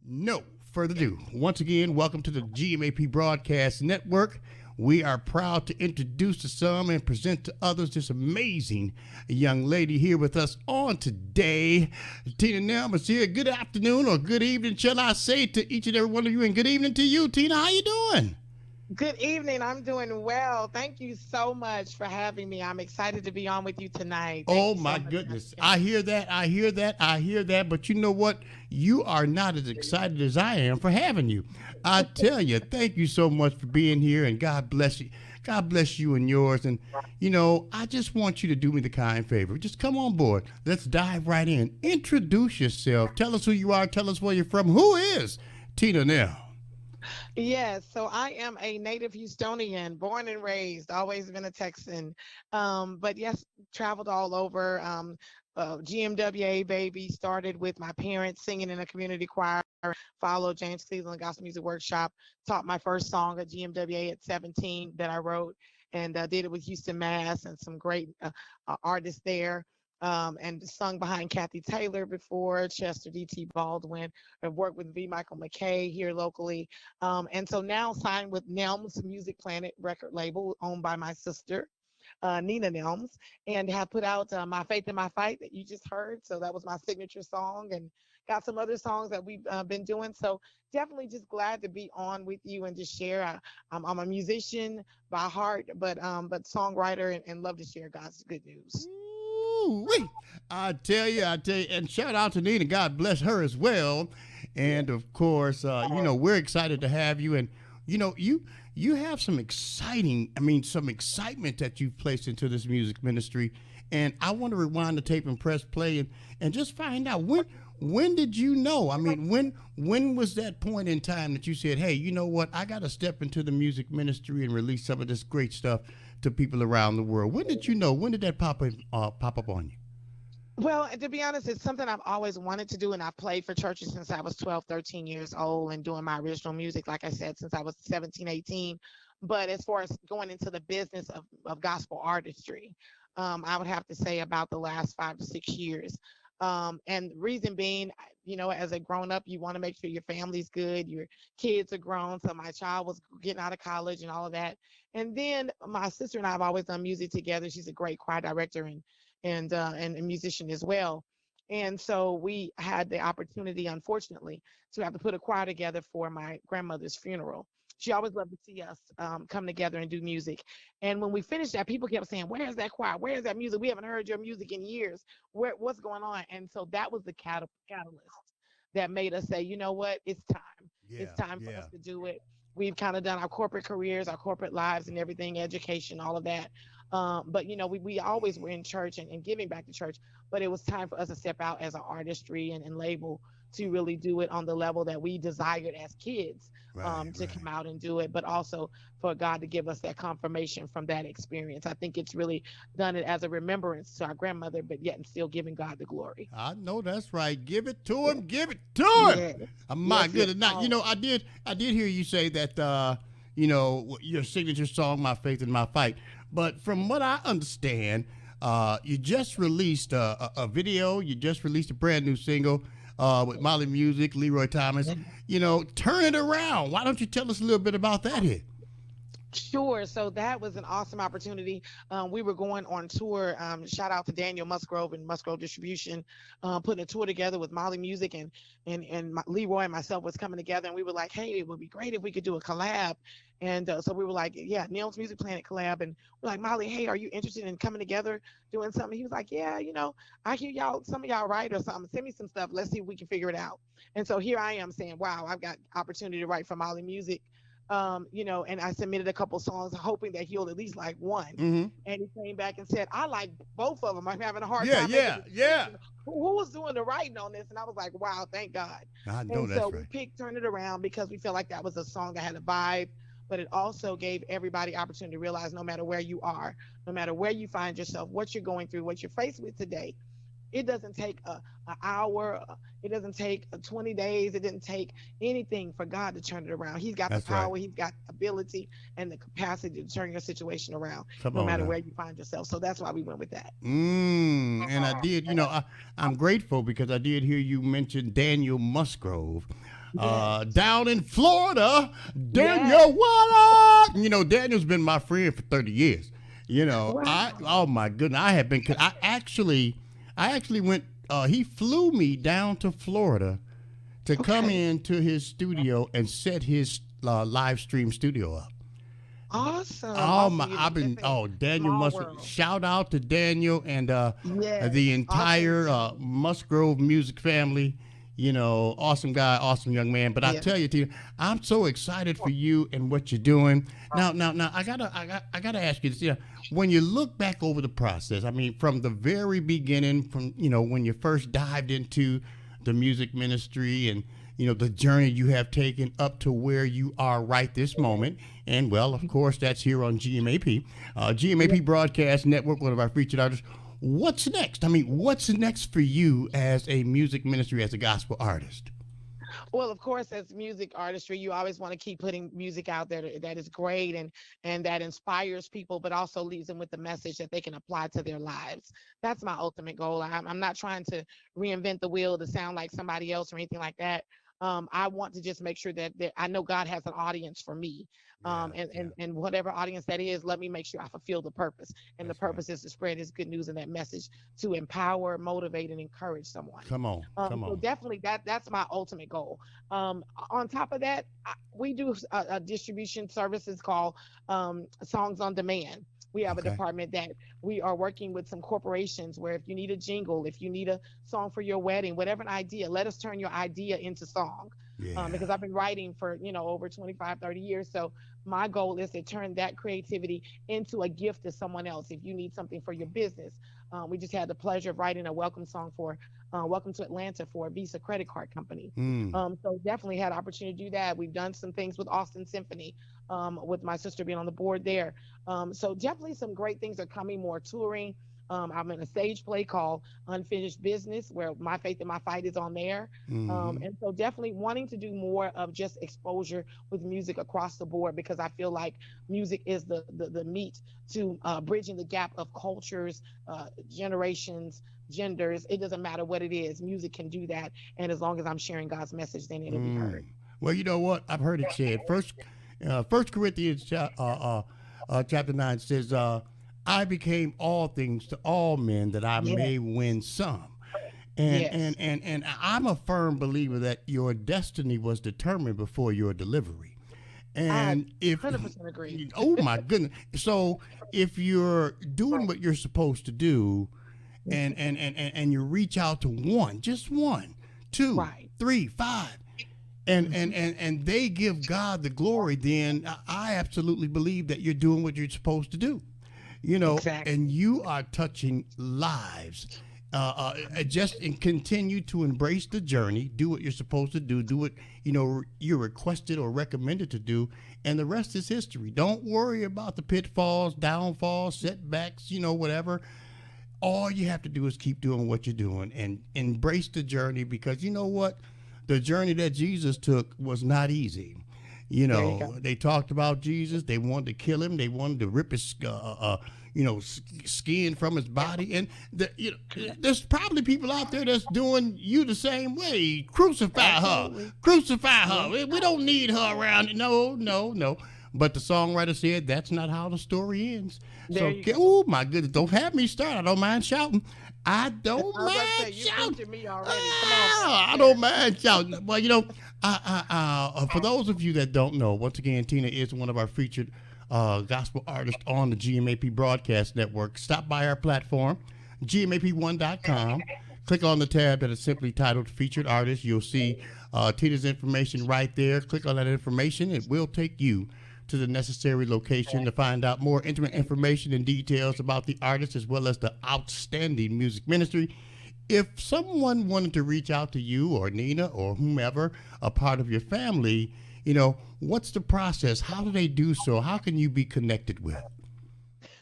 No further ado. Once again, welcome to the GMAP Broadcast Network. We are proud to introduce to some and present to others this amazing young lady here with us on today. Tina Nelms is here. Good afternoon or good evening, shall I say, to each and every one of you, and good evening to you, Tina. How you doing? Good evening. I'm doing well. Thank you so much for having me. I'm excited to be on with you tonight. Thank Oh you so my much for goodness. I asking. hear that. I hear that. I hear that. But you know what? You are not as excited as I am for having you. I tell you, thank you so much for being here and God bless you. God bless you and yours. And, I just want you to do me the kind favor. Just come on board. Let's dive right in. Introduce yourself. Tell us who you are. Tell us where you're from. Who is Tina Nell? Yes, so I am a native Houstonian, born and raised, always been a Texan. But yes, traveled all over. GMWA baby, started with my parents singing in a community choir, followed James Cleveland Gospel Music Workshop, taught my first song at GMWA at 17 that I wrote, and did it with Houston Mass and some great artists there. And sung behind Kathy Taylor before, Chester D.T. Baldwin. I've worked with V. Michael McKay here locally. And so now signed with Nelms Music Planet record label owned by my sister, Nina Nelms, and have put out My Faith in My Fight that you just heard. So that was my signature song, and got some other songs that we've been doing. So definitely just glad to be on with you and just share. I'm a musician by heart, but songwriter and love to share God's good news. Ooh-wee. I tell you, and shout out to Nina. God bless her as well. And of course, we're excited to have you. And you have some some excitement that you've placed into this music ministry. And I want to rewind the tape and press play and just find out when did you know? I mean, when was that point in time that you said, "Hey, you know what? I got to step into the music ministry and release some of this great stuff to people around the world." When did you know? When did that pop up on you? Well, to be honest, it's something I've always wanted to do, and I've played for churches since I was 12, 13 years old and doing my original music, like I said, since I was 17, 18. But as far as going into the business of gospel artistry, I would have to say about the last 5 to 6 years. And the reason being, as a grown up, you want to make sure your family's good, your kids are grown. So my child was getting out of college and all of that. And then my sister and I have always done music together. She's a great choir director and a musician as well. And so we had the opportunity, unfortunately, to have to put a choir together for my grandmother's funeral. She always loved to see us come together and do music. And when we finished that, people kept saying, "Where's that choir? Where's that music? We haven't heard your music in years. What's going on?" And so that was the catalyst that made us say, "You know what? It's time. It's Yeah, time for us yeah. to do it." We've kind of done our corporate careers, our corporate lives, and everything, education, all of that. But we always were in church and giving back to church, but it was time for us to step out as an artistry and label to really do it on the level that we desired as kids, Right, to come right. out and do it, but also for God to give us that confirmation from that experience. I think it's really done it as a remembrance to our grandmother, but yet and still giving God the glory. I know that's right. Give it to him. Give it to him. Yes, My yes, yes. goodness. Now, I did hear you say that your signature song, My Faith in My Fight. But from what I understand, you just released a video. You just released a brand new single with Molly Music, Leroy Thomas. Turn it around. Why don't you tell us a little bit about that here? Sure. So that was an awesome opportunity. We were going on tour. Shout out to Daniel Musgrove and Musgrove Distribution, putting a tour together with Molly Music and Leroy and myself was coming together, and we were like, "Hey, it would be great if we could do a collab." And so we were like, "Yeah, Neil's Music Planet collab." And we're like, "Molly, hey, are you interested in coming together doing something?" He was like, "Yeah, I hear some of y'all write or something. Send me some stuff. Let's see if we can figure it out." And so here I am saying, "Wow, I've got opportunity to write for Molly Music." And I submitted a couple songs hoping that he'll at least like one. Mm-hmm. And he came back and said, "I like both of them. I'm having a hard Yeah, time making yeah, a yeah. decision. Who was doing the writing on this?" And I was like, "Wow, thank God." I know And so that's we right. picked Turn It Around because we felt like that was a song that had a vibe, but it also gave everybody opportunity to realize no matter where you are, no matter where you find yourself, what you're going through, what you're faced with today, it doesn't take an hour. It doesn't take 20 days. It didn't take anything for God to turn it around. He's got the That's right. power. He's got the ability and the capacity to turn your situation around, Come no on matter now. where you find yourself. So that's why we went with that. And I did, I'm grateful because I did hear you mention Daniel Musgrove. Yes. down in Florida, Yes. Daniel, what up? Daniel's been my friend for 30 years. Oh Wow. my goodness, I have been. I actually went. He flew me down to Florida to come Okay. into his studio and set his live stream studio up. Awesome. Oh Awesome. my! You I've been. listen, Oh, Daniel small Mus. world. Shout out to Daniel and Yes. the Awesome entire team. Musgrove music family. Awesome guy, awesome young man. But I Yes. tell you, Tina, I'm so excited for you and what you're doing. Now, I gotta ask you this. Yeah, when you look back over the process, I mean, from the very beginning, from when you first dived into the music ministry and the journey you have taken up to where you are right this moment. And well, of course, that's here on GMAP, GMAP Broadcast Network, one of our featured artists. What's next? I mean, what's next for you as a music ministry, as a gospel artist? Well, of course, as music artistry, you always want to keep putting music out there that is great and that inspires people, but also leaves them with the message that they can apply to their lives. That's my ultimate goal. I'm not trying to reinvent the wheel to sound like somebody else or anything like that. I want to just make sure that I know God has an audience for me. Yeah, yeah, And whatever audience that is, let me make sure I fulfill the purpose. And the that's right. purpose is to spread His good news and that message to empower, motivate, and encourage someone. Come on, come So on. definitely that's my ultimate goal. On top of that, we do a distribution services called Songs on Demand. We have a Okay. department that we are working with some corporations where if you need a jingle, if you need a song for your wedding, whatever an idea, let us turn your idea into song. Because Yeah, I've been writing for over 25, 30 years. So my goal is to turn that creativity into a gift to someone else. If you need something for your business, we just had the pleasure of writing a welcome song for Welcome to Atlanta for a Visa credit card company. mm, So definitely had opportunity to do that. We've done some things with Austin Symphony, with my sister being on the board there. So definitely some great things are coming, more touring. I'm in a stage play called Unfinished Business, where My Faith and My Fight is on there. mm-hmm. And so definitely wanting to do more of just exposure with music across the board, because I feel like music is the meat to bridging the gap of cultures, generations, genders. It doesn't matter what it is. Music can do that. And as long as I'm sharing God's message, then it'll be heard. Mm. Well, you know what? I've heard it said. First Corinthians chapter 9 says, "I became all things to all men that I Yes, may win some." And and yes. and and I'm a firm believer that your destiny was determined before your delivery. I And if 100% agree. oh my goodness, so if you're doing what you're supposed to do, and you reach out to one, just one, two, Right. three, five, and and Hmm. and and they give God the glory, then I absolutely believe that you're doing what you're supposed to do. And Exactly. you are touching lives. Just and continue to embrace the journey. Do what you're supposed to do. Do what you're requested or recommended to do, and the rest is history. Don't worry about the pitfalls, downfalls, setbacks. Whatever. All you have to do is keep doing what you're doing and embrace the journey, because you know what? The journey that Jesus took was not easy. There you go. They talked about Jesus. They wanted to kill him. They wanted to rip his, skin from his body. And there's probably people out there that's doing you the same way. Crucify her. Absolutely. Crucify Yeah. her. We don't need her around. No, no, no. But the songwriter said that's not how the story ends. There So, you go. oh my goodness, don't have me start. I don't mind shouting. I don't I was about to say, mind you shouting. preaching me already. Come on, Pastor I don't Derek. mind shouting. Well, for those of you that don't know, once again, Tina is one of our featured gospel artists on the GMAP Broadcast Network. Stop by our platform, gmap1.com. Click on the tab that is simply titled Featured Artists. You'll see Tina's information right there. Click on that information. It will take you to the necessary location to find out more intimate information and details about the artist, as well as the outstanding music ministry. If someone wanted to reach out to you or Nina or whomever, a part of your family, what's the process? How do they do so? How can you be connected with?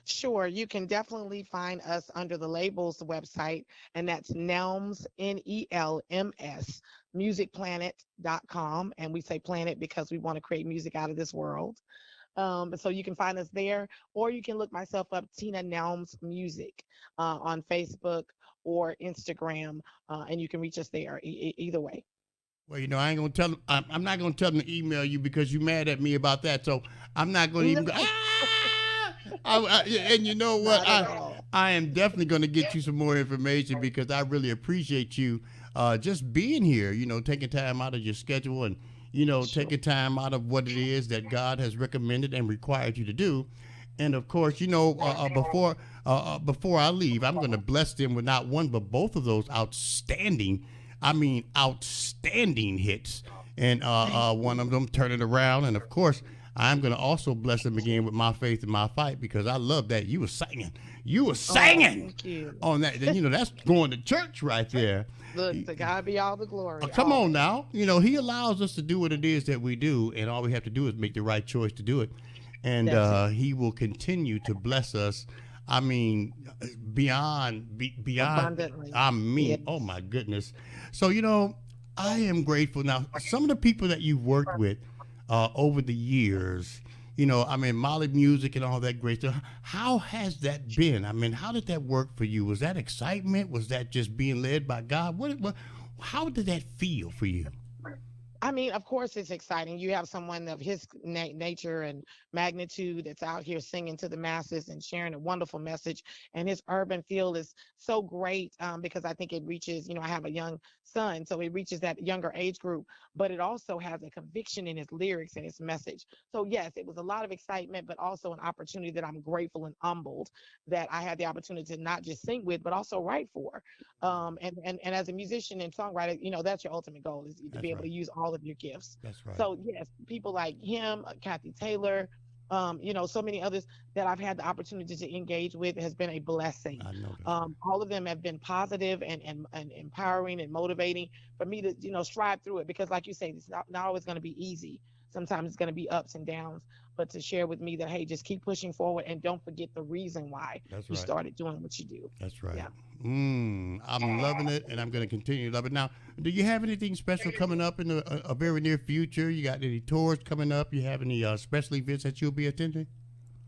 Sure, you can definitely find us under the labels website, and that's Nelms, Nelms, musicplanet.com. And we say planet because we want to create music out of this world. So you can find us there, or you can look myself up, Tina Nelms Music, on Facebook or Instagram, and you can reach us there either way. Well, I ain't gonna tell them. I'm not gonna tell them to email you because you mad at me about that. So I'm not gonna even go. No, And you know what? not at all. I am definitely gonna get you some more information because I really appreciate you just being here. Taking time out of your schedule and Sure. taking time out of what it is that God has recommended and required you to do. And of course, before I leave, I'm going to bless them with not one but both of those outstanding, I mean outstanding hits, and Thank one of you. them turn it around. And of course, I'm going to also bless them again with my faith and my fight because I love that you were Oh, singing thank you. on that. That's going to church right there. Look, to God be all the glory, Come on always. now. He allows us to do what it is that we do, and all we have to do is make the right choice to do it. And That's it. He will continue to bless us. I mean, beyond. Abundantly. I Yes. mean, oh my goodness. So I am grateful. Now, some of the people that you've worked with over the years, I mean, Molly Music and all that great stuff. How has that been? I mean, how did that work for you? Was that excitement? Was that just being led by God? How did that feel for you? I mean, of course, it's exciting. You have someone of his nature and magnitude that's out here singing to the masses and sharing a wonderful message. And his urban feel is so great because I think it reaches, I have a young son, so it reaches that younger age group, but it also has a conviction in his lyrics and his message. So, yes, it was a lot of excitement, but also an opportunity that I'm grateful and humbled that I had the opportunity to not just sing with, but also write for. And as a musician and songwriter, that's your ultimate goal is to be That's able right. to use all of your gifts. That's right. So yes, people like him, Kathy Taylor, so many others that I've had the opportunity to engage with has been a blessing. I know that's right. All of them have been positive and empowering and motivating for me to, strive through it because like you say, it's not always going to be easy. Sometimes it's going to be ups and downs, but to share with me that, hey, just keep pushing forward and don't forget the reason why That's you right. started doing what you do. That's Yeah. right. I'm loving it, and I'm going to continue to love it. Now, do you have anything special coming up in a very near future? You got any tours coming up? You have any special events that you'll be attending?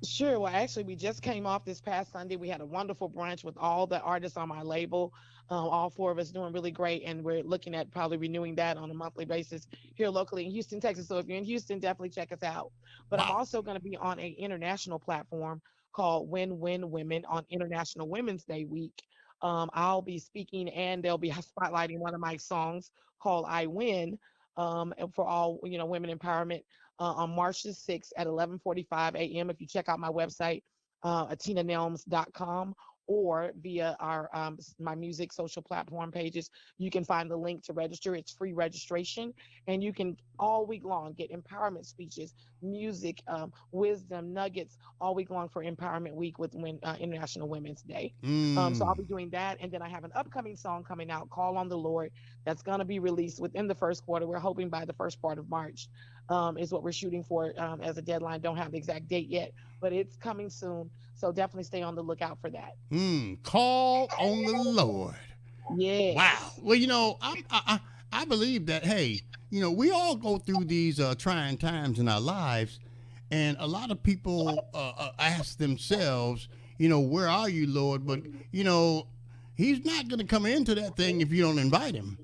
Sure. Well, actually, we just came off this past Sunday. We had a wonderful brunch with all the artists on my label. All four of us doing really great, and we're looking at probably renewing that on a monthly basis here locally in Houston, Texas. So if you're in Houston, definitely check us out. But I'm Wow. also going to be on a international platform called Win Win Women on International Women's Day week. I'll be speaking, and they'll be spotlighting one of my songs called "I Win" and for all women empowerment on March the 6th at 11:45 a.m. If you check out my website, atinanelms.com, or via our my music social platform pages, you can find the link to register. It's free registration, and you can all week long get empowerment speeches, music, wisdom nuggets all week long for Empowerment Week with International Women's Day. So I'll Mm. be doing that, and then I have an upcoming song coming out, "Call on the Lord," that's going to be released within the first quarter. We're hoping by the first part of March is what we're shooting for as a deadline. Don't have the exact date yet, but it's coming soon. So definitely stay on the lookout for that. Call on the Lord. Wow. Yes. Well, I believe that. Hey, we all go through these trying times in our lives, and a lot of people ask themselves, where are you, Lord? But you know, He's not going to come into that thing if you don't invite Him.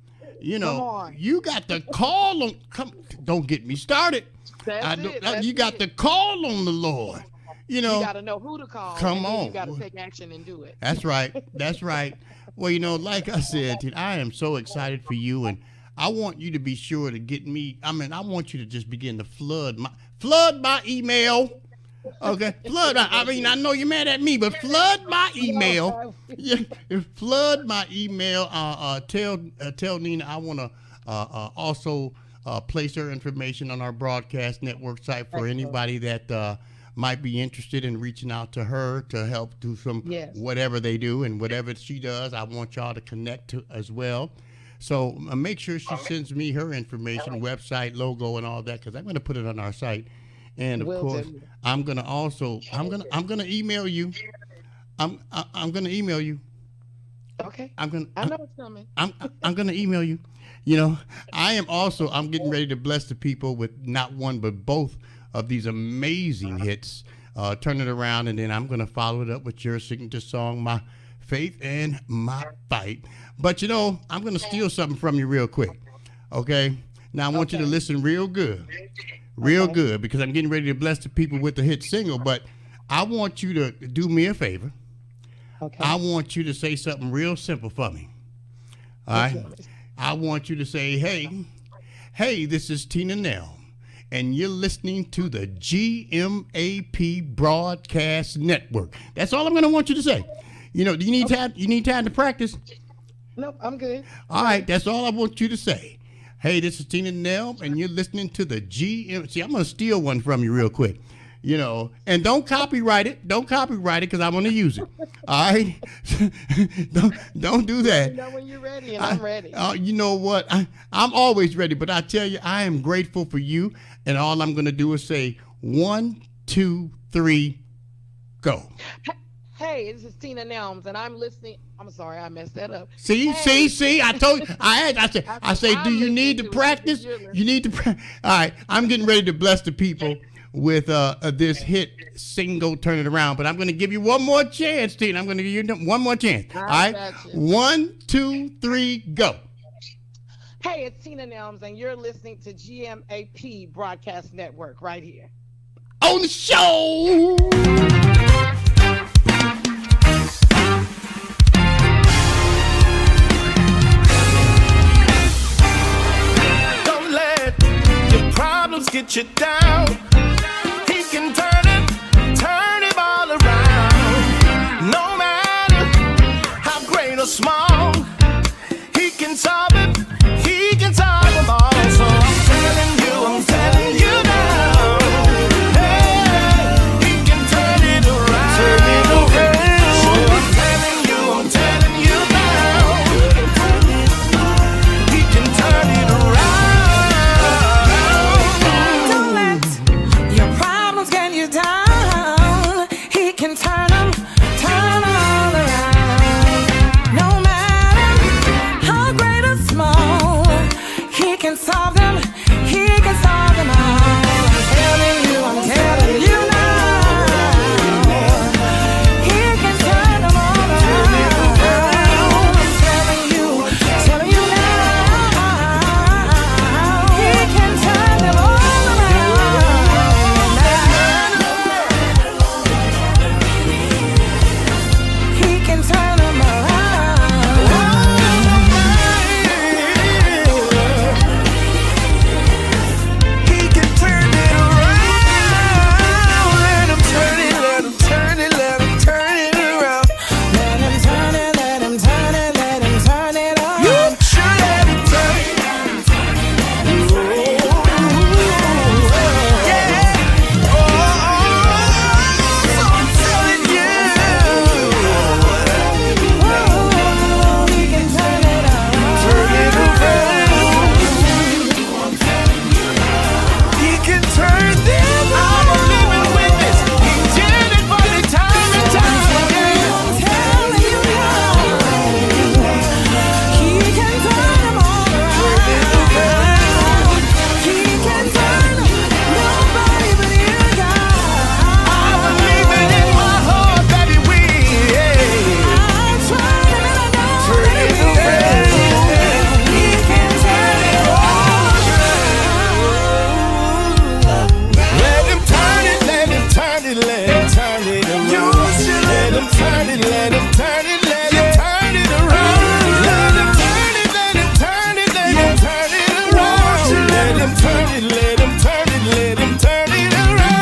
Come on. You got to call on. Come, don't get me started. That's I don't. it. That's You got it. to call on the Lord. You You know, got to know who to call, come and then you got to on. take action and do it. That's right. That's right. Well, like I said, I am so excited for you, and I want you to be sure to get me. I mean, I want you to just begin to flood my email. Okay, flood. I Will mean, do. I know you're mad at me, but flood my No, email. I Yeah, flood my email. Tell Nina I want to also place her information on our broadcast network site for excellent. anybody that might be interested in reaching out to her to help do some Yes. whatever they do and whatever she does. I want y'all to connect to as well. So make sure she sends me her information, website, logo, and all that, because I'm going to put it on our site. And of Will course, do. I'm gonna email you. I'm gonna email you. Okay. I'm gonna I know it's coming. I'm gonna email you. I'm getting ready to bless the people with not one but both of these amazing hits. Turn it around, and then I'm gonna follow it up with your signature song, "My Faith and My Fight." But I'm gonna steal something from you real quick. Okay. Now I want you to listen real good. Real good, because I'm getting ready to bless the people with the hit single, but I want you to do me a favor. Okay. I want you to say something real simple for me. All right? I want you to say, hey, this is Tina Nelms, and you're listening to the GMAP Broadcast Network. That's all I'm going to want you to say. Do you need time? You need time to practice? Nope, I'm good. All right, that's all I want you to say. Hey, this is Tina Nelms, and you're listening to the GM. See, I'm going to steal one from you real quick. And don't copyright it. Don't copyright it, because I want to use it. All right? don't do that. You know when you're ready, and I'm ready. You know what? I'm always ready, but I tell you, I am grateful for you, and all I'm going to do is say 1, 2, 3, go. Hey, this is Tina Nelms, and I'm listening. I'm sorry, I messed that up. See. I told you. I said, do you need to practice? You need to practice. All right, I'm getting ready to bless the people with this hit single, Turn It Around. But I'm going to give you one more chance, Tina. I'm going to give you one more chance. All right? 1, 2, 3, go. Hey, it's Tina Nelms, and you're listening to GMAP Broadcast Network right here. On the show! Don't let your problems get you down. He can turn it all around. No matter how great or small, he can solve it. He can solve them all. So I'm telling you now. Hey, he can turn it around. So I'm telling you now. He can turn it around. Don't let your problems get you down. He can turn all around. No matter how great or small, he can solve them. He can solve them all. I'm telling you now. He can turn them all around. I'm telling you now. He can turn them all around. He can turn them around. He can turn it around. Let him turn it around. Let him turn it on. You should let him turn it. Yeah. So I'm telling you. He can turn it around. He can turn them. I'm a living witness. He did it for me time and time again. I'm telling you now. He can turn them all around. He can turn nobody but you, God. I believe it in my heart that he will. I'm trying and I know that he will. He can turn it all around. Let him turn it, let him turn it, let him turn it around. You should let him turn it, let him turn it, let him turn it around. Let him turn it, let him turn it, let him turn it around. Let him turn it, let him turn it, let him turn it around.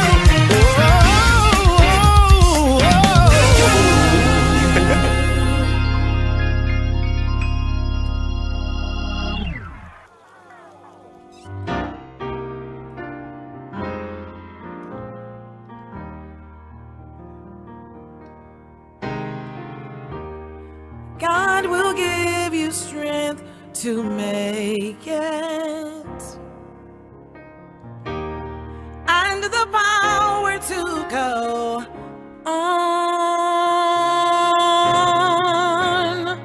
God will give you strength to make it, and the power to go on.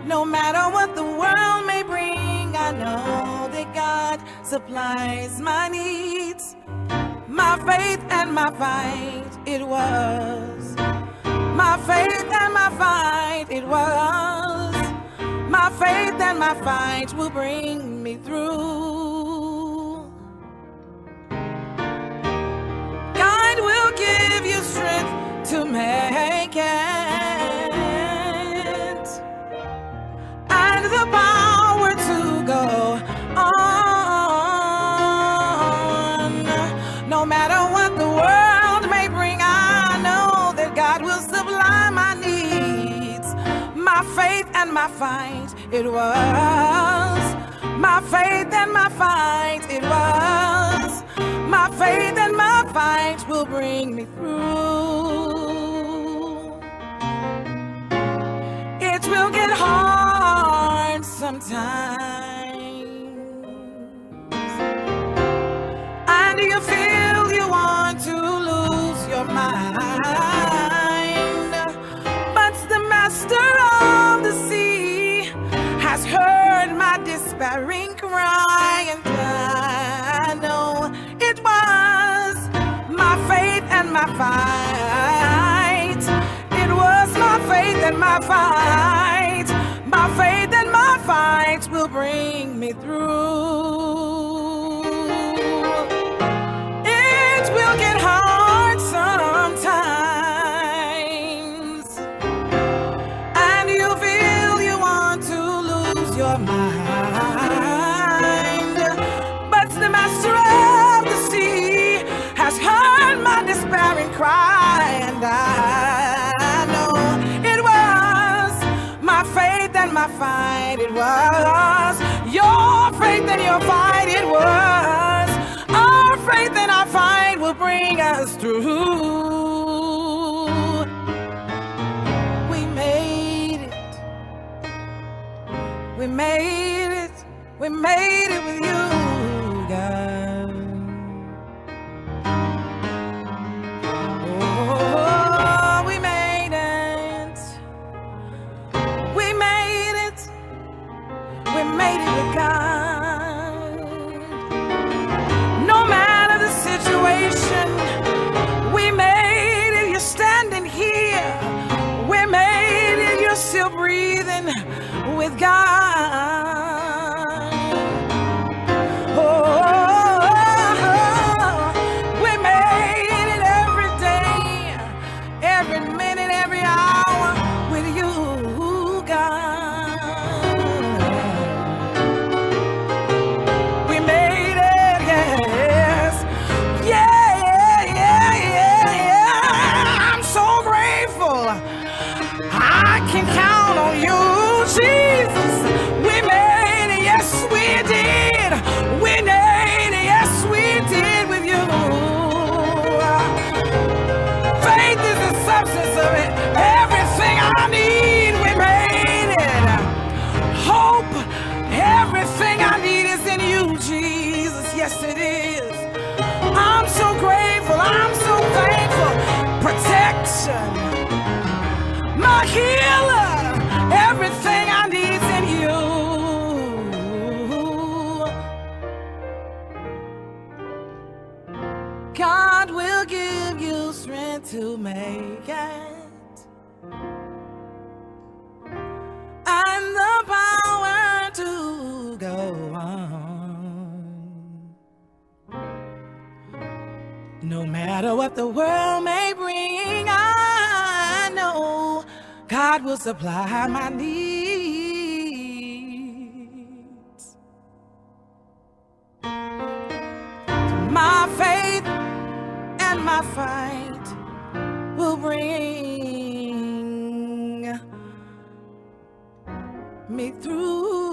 No matter what the world may bring, I know that God supplies my needs. My faith and my fight, it was. My faith and my fight, it was. My faith and my fight will bring me through. make it, and the power to go on. No matter what the world may bring, I know that God will supply my needs. My faith and my fight, it was. My faith and my fight, it was. My faith and my fight will bring me through. It will get hard sometimes, and you feel you want to lose your mind, but the master of the sea has heard my despairing cry, and I know it was my faith and my fight. It was my faith and my fight. My faith and my fight will bring me through. It will get hard sometimes, and you feel you want to lose your mind, but the master of the sea has heard my despairing cry, and I know it was my faith and my fight. It was your faith and your fight. It was our faith and our fight will bring us through. We made it. We made it. We made it with you, God. Oh, we made it. We made it. We made it with God. No matter the situation, we made it. You're standing here. We made it. You're still breathing with God. We made it every day, every minute, every hour with you, God. We made it, yes. Yeah. I'm so grateful. I can count on you, Jesus. We made it, yes we did. We made it, yes we did with you. Faith is the substance of it, everything I need. We made it. Hope, everything I need is in you, Jesus. Yes it is. I'm so grateful, I'm so thankful. Protection, my healer, everything I need is in you. God will give you strength to make it, and the power to go on. No matter what the world may bring, I know God will supply my needs. My faith and my fight will bring me through.